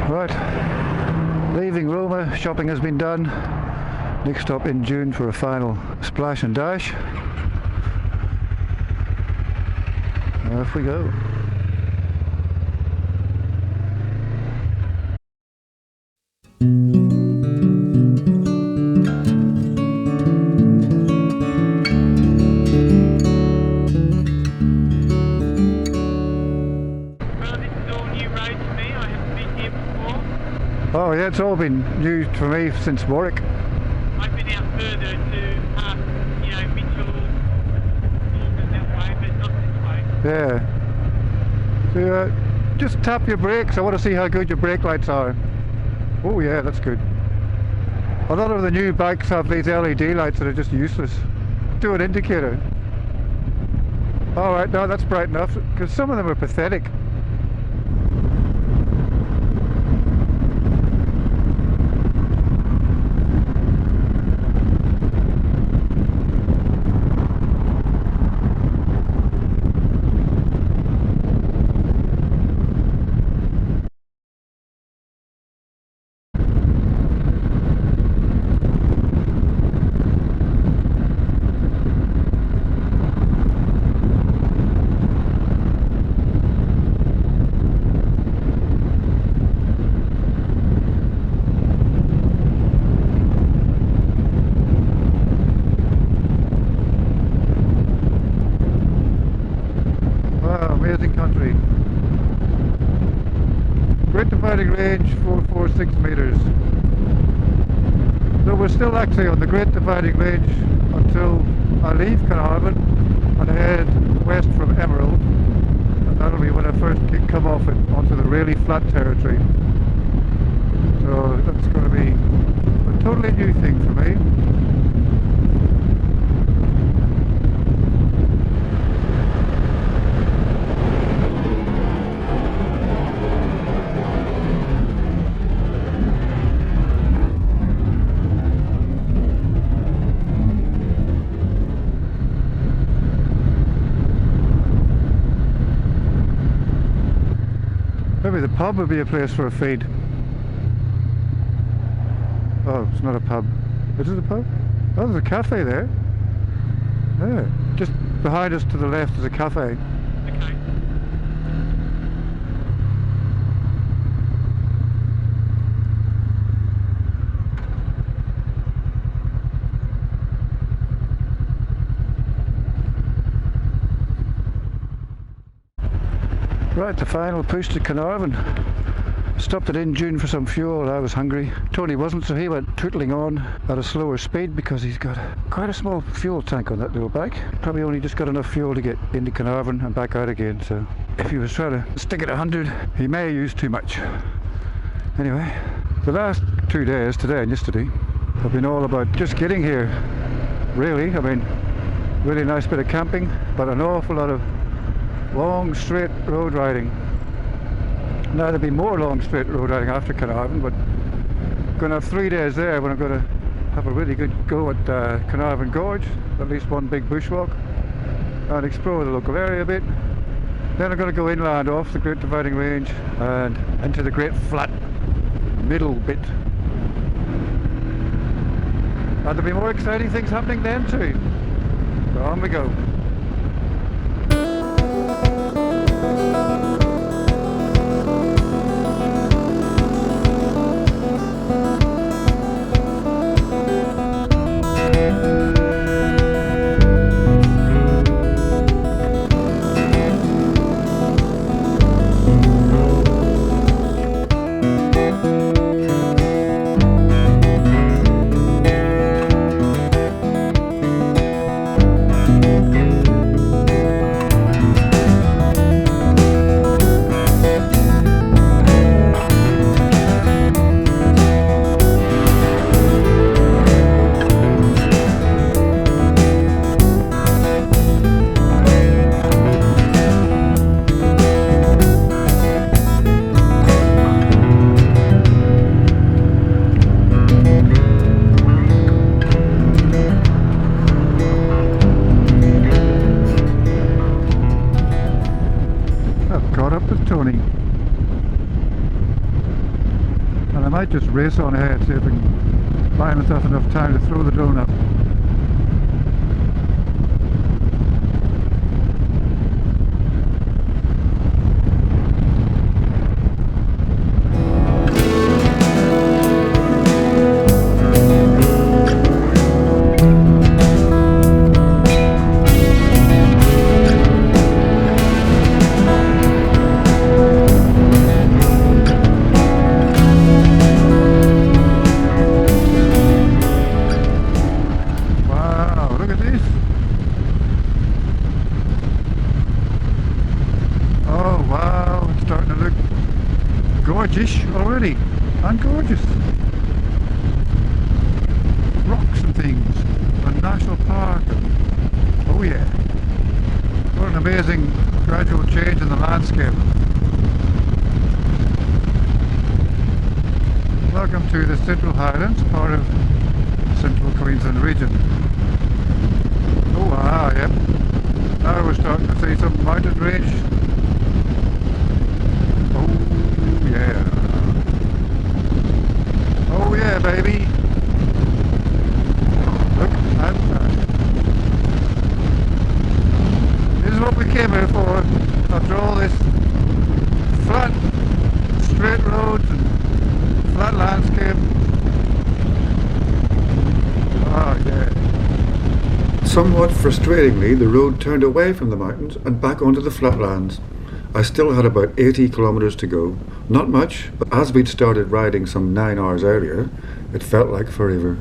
Right, leaving Roma, shopping has been done. Next stop Injune for a final splash and dash. Off we go. Oh yeah, it's all been new for me since Warwick. I've been out further to past, Mitchell, Morgan that way, but not this way. Yeah. So just tap your brakes. I want to see how good your brake lights are. Oh yeah, that's good. A lot of the new bikes have these LED lights that are just useless. Do an indicator. Alright, no, that's bright enough, because some of them are pathetic. Amazing country. Great Dividing Range, 446 meters. So we're still actually on the Great Dividing Range until I leave Carnarvon and head west from Emerald, and that'll be when I first come off it onto the really flat territory. So that's going to be a totally new thing for me. Maybe the pub would be a place for a feed. Oh, it's not a pub. Is it a pub? Oh, there's a cafe there. Yeah. Just behind us to the left is a cafe. Okay. Right, the final push to Carnarvon. Stopped at Injune for some fuel. I was hungry. Tony wasn't, so he went tootling on at a slower speed because he's got quite a small fuel tank on that little bike. Probably only just got enough fuel to get into Carnarvon and back out again, so if he was trying to stick at 100, he may use too much. Anyway, the last 2 days, today and yesterday, have been all about just getting here, really. I mean, really nice bit of camping, but an awful lot of long straight road riding. Now there'll be more long straight road riding after Carnarvon, but I'm going to have 3 days there when I'm going to have a really good go at Carnarvon Gorge, at least one big bushwalk, and explore the local area a bit. Then I'm going to go inland off the Great Dividing Range and into the great flat middle bit. And there'll be more exciting things happening then too. So on we go. I might just race on ahead, see if I can buy myself enough time to throw the drone up. Gorgeous already, and gorgeous. Rocks and things, and national park, and, oh yeah. What an amazing gradual change in the landscape. Welcome to the Central Highlands, part of the Central Queensland region. Oh wow, yep. Now we're starting to see some mountain range. Yeah. Oh yeah, baby. Look at that. This is what we came here for. After all this flat, straight roads and flat landscape. Oh yeah. Somewhat frustratingly, the road turned away from the mountains and back onto the flatlands. I still had about 80 kilometres to go. Not much, but as we'd started riding some 9 hours earlier, it felt like forever.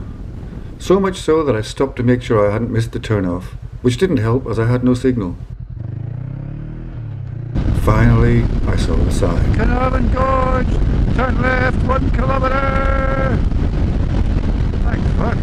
So much so that I stopped to make sure I hadn't missed the turn-off, which didn't help as I had no signal. Finally, I saw the sign. Carnarvon Gorge! Turn left 1 kilometre! Thank fuck.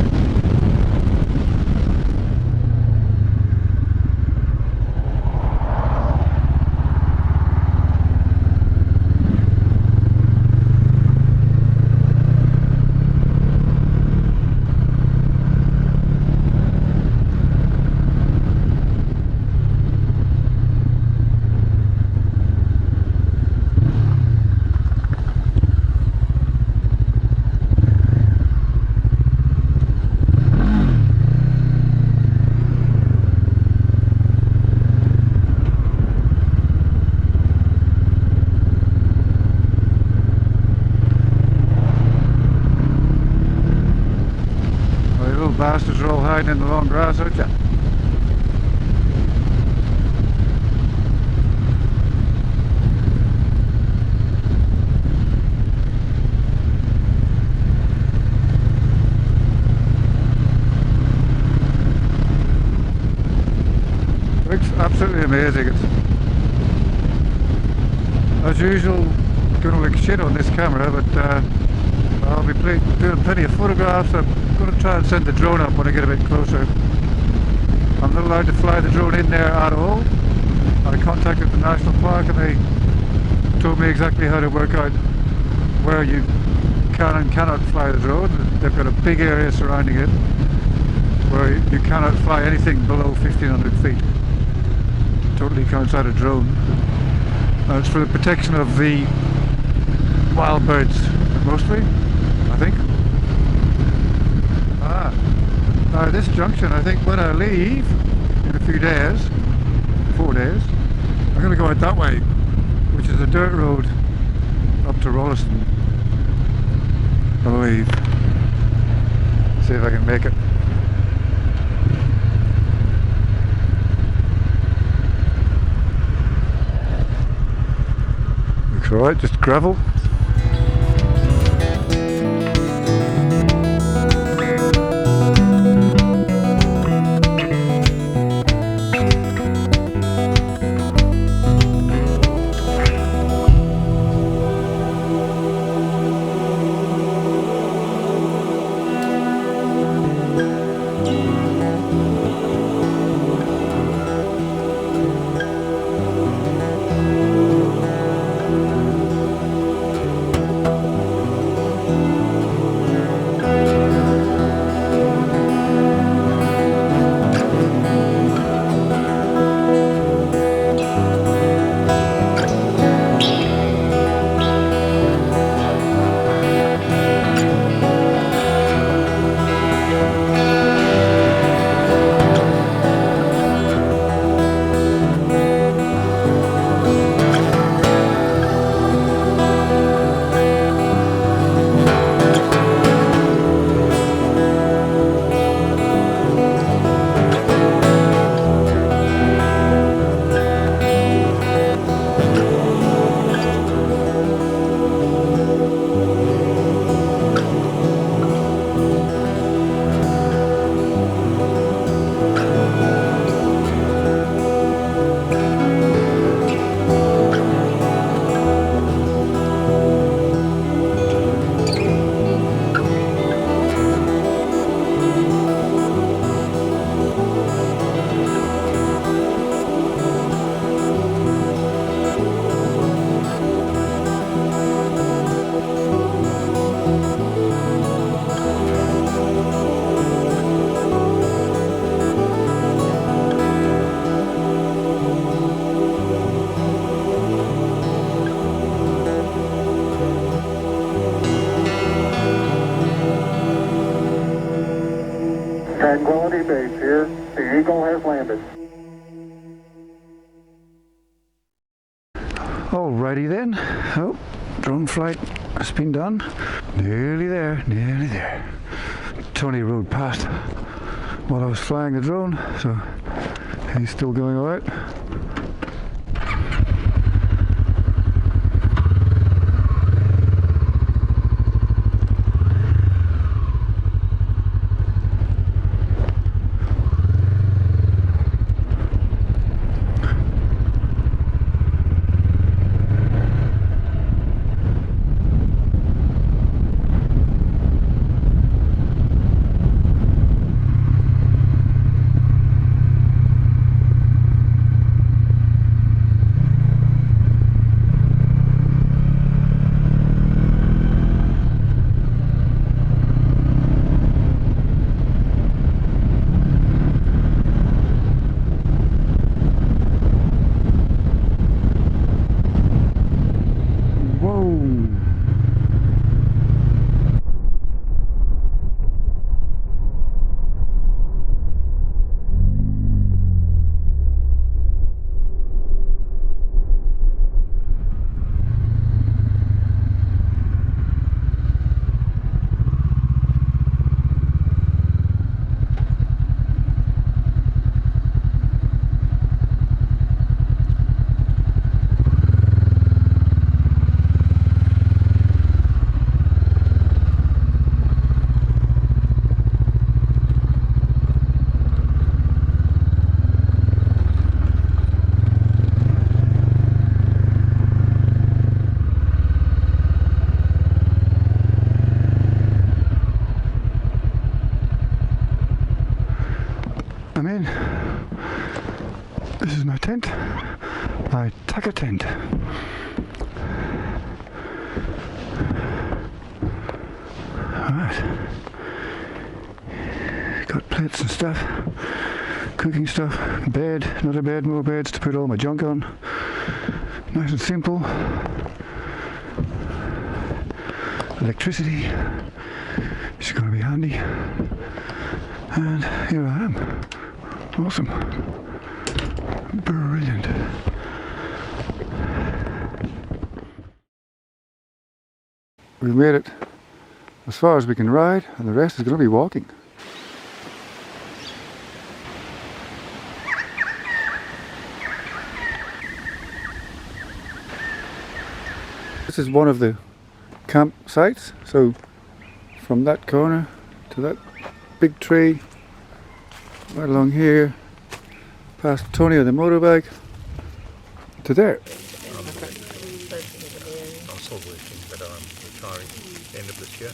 Bastards are all hiding in the long grass, aren't ya? Looks absolutely amazing. It's, as usual, going to look shit on this camera, but I'll be doing plenty of photographs. I'm going to try and send the drone up when I get a bit closer. I'm not allowed to fly the drone in there at all. I contacted the national park and they told me exactly how to work out where you can and cannot fly the drone. They've got a big area surrounding it where you cannot fly anything below 1500 feet. Totally counts out a drone. It's for the protection of the wild birds mostly, I think. Now this junction, I think when I leave in a few days, 4 days, I'm going to go out that way, which is a dirt road up to Rolleston, I believe. See if I can make it. Looks alright, just gravel. base here. The Eagle has landed. Alrighty then. Oh, drone flight has been done. Nearly there, nearly there. Tony rode past while I was flying the drone, so he's still going alright. I'm in. This is my tent, my tucker tent. Alright. Got plates and stuff, cooking stuff, bed, another bed, more beds to put all my junk on. Nice and simple. Electricity is going to be handy. And here I am. Awesome. Brilliant. We've made it as far as we can ride, and the rest is going to be walking. This is one of the campsites, so from that corner to that big tree, right along here, past Tony on the motorbike, to there. I'm still working, but I'm retiring end of this year.